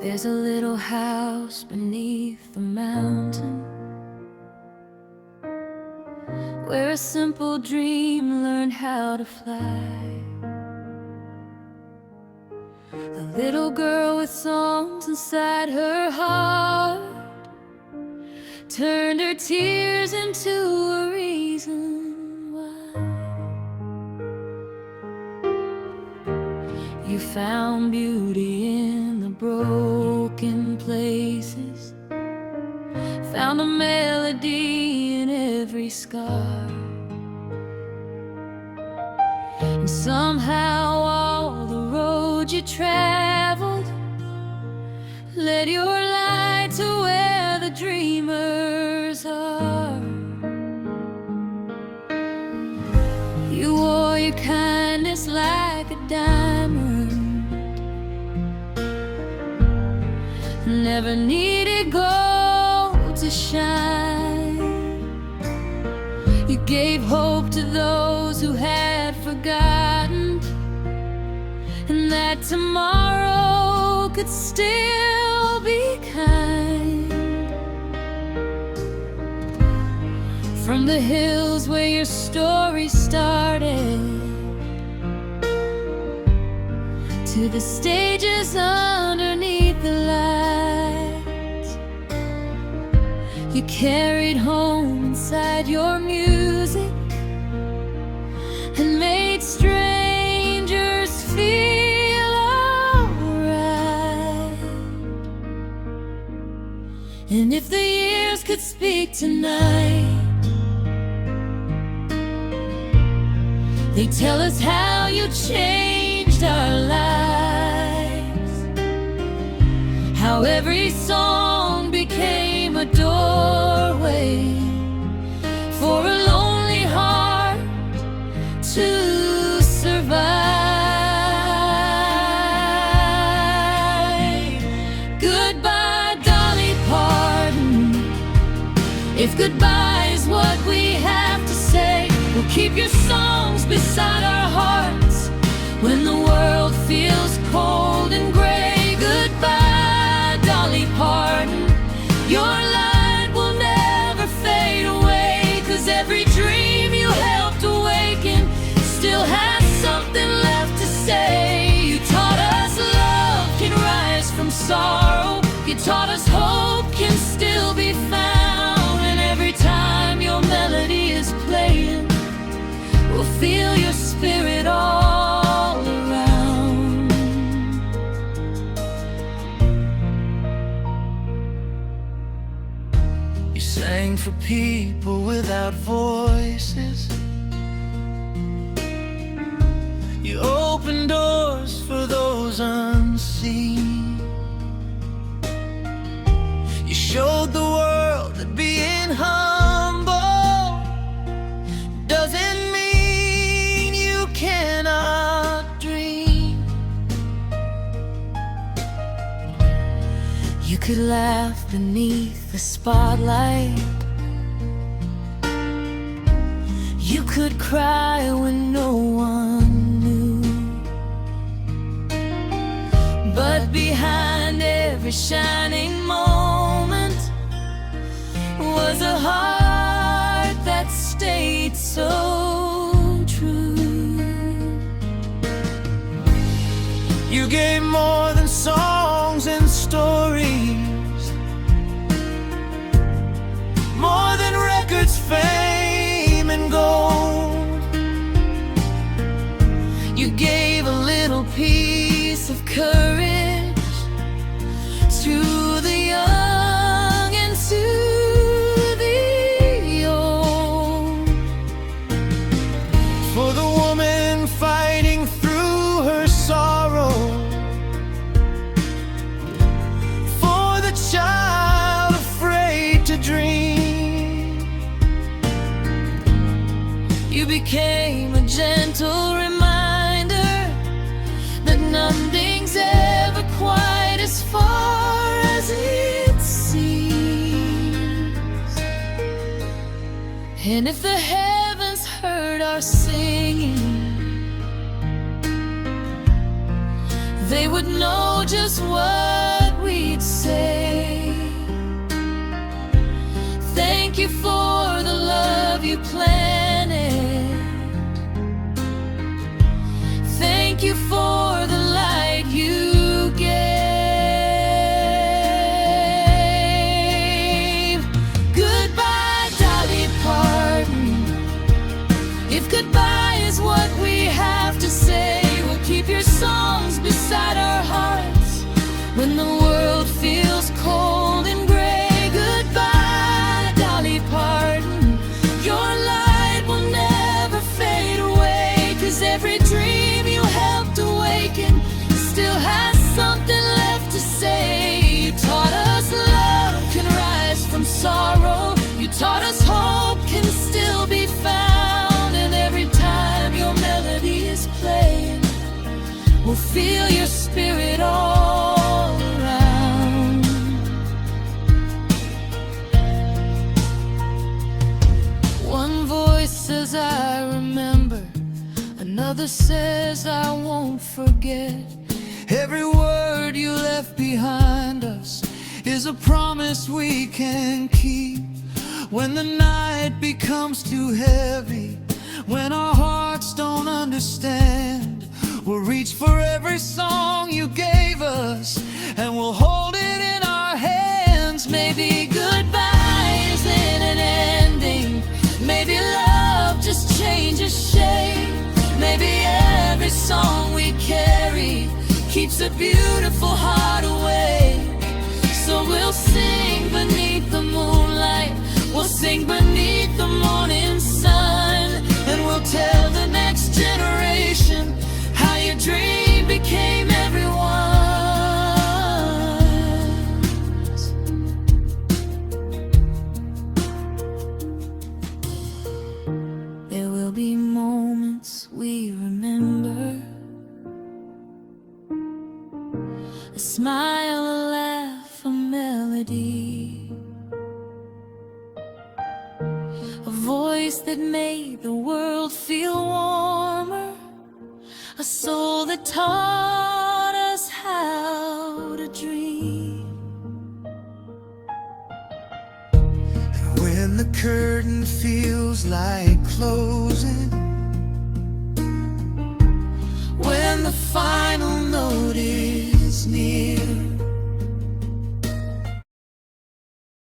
There's a little house beneath the mountain where a simple dream learned how to fly. A little girl with songs inside her heart turned her tears into a reason why. You found beauty in the broken places, found a melody in every scar, and somehow all the road you traveled led your light to where the dreamers are. You wore your kindness like a diamond, never needed gold to shine. You gave hope to those who had forgotten, and that tomorrow could still be kind. From the hills where your story started to the stages underneath the lights, you carried home inside your music and made strangers feel alright. And if the years could speak tonight, they tell us how you changed our lives, how every song became a doorway for a lonely heart to survive. Goodbye, Dolly Parton. If goodbye is what we have to say, we'll keep your songs beside our hearts when the world feels cold and gray. Goodbye, Dolly Parton. Your light will never fade away, 'cause every dream you helped awaken still has something left to say. You taught us love can rise from sorrow. You taught us hope can still be found. And every time your melody is playing, we'll feel your spirit all around. You sang for people without voices. You opened doors for those unseen. You showed the world that being humble doesn't mean you cannot dream. You could laugh beneath the spotlight. You could cry when no one knew. But behind every shining moment was a heart that stayed so true. You gave more than songs and stories, more than records, fame and gold. You gave a little piece of courage to the young and to the old. For the woman fighting through her sorrow, for the child afraid to dream. You became a gentle reminder that nothing's ever quite as far as it seems. And if the heavens heard our singing, they would know just what we you planted. Thank you for the light you gave. Goodbye, Dolly Parton. If goodbye is what we have to say, we'll keep your songs beside our hearts when the world feels cold and gray. Goodbye, Dolly Parton. Your light will never fade away, 'cause every dream you helped awaken still has something left to say. You taught us love can rise from sorrow. You taught us hope can still be found. And every time your melody is playing, we'll feel your spirit all around. One voice says I remember, another says I won't forget. Every word you left behind us is a promise we can keep. When the night becomes too heavy, when our hearts don't understand, we'll reach for every song you gave us, and we'll hold it in our hands. Maybe goodbye isn't an ending. Maybe love just changes shape. Maybe every song we carry keeps a beautiful heart away. So we'll sing beneath the moonlight, we'll sing beneath the morning sun, and we'll tell the next generation how your dream became everyone's. There will be moments we remember, a smile, a laugh, a melody, a voice that made the world feel warmer, a soul that taught us how to dream. And when the curtain feels like closing, When the final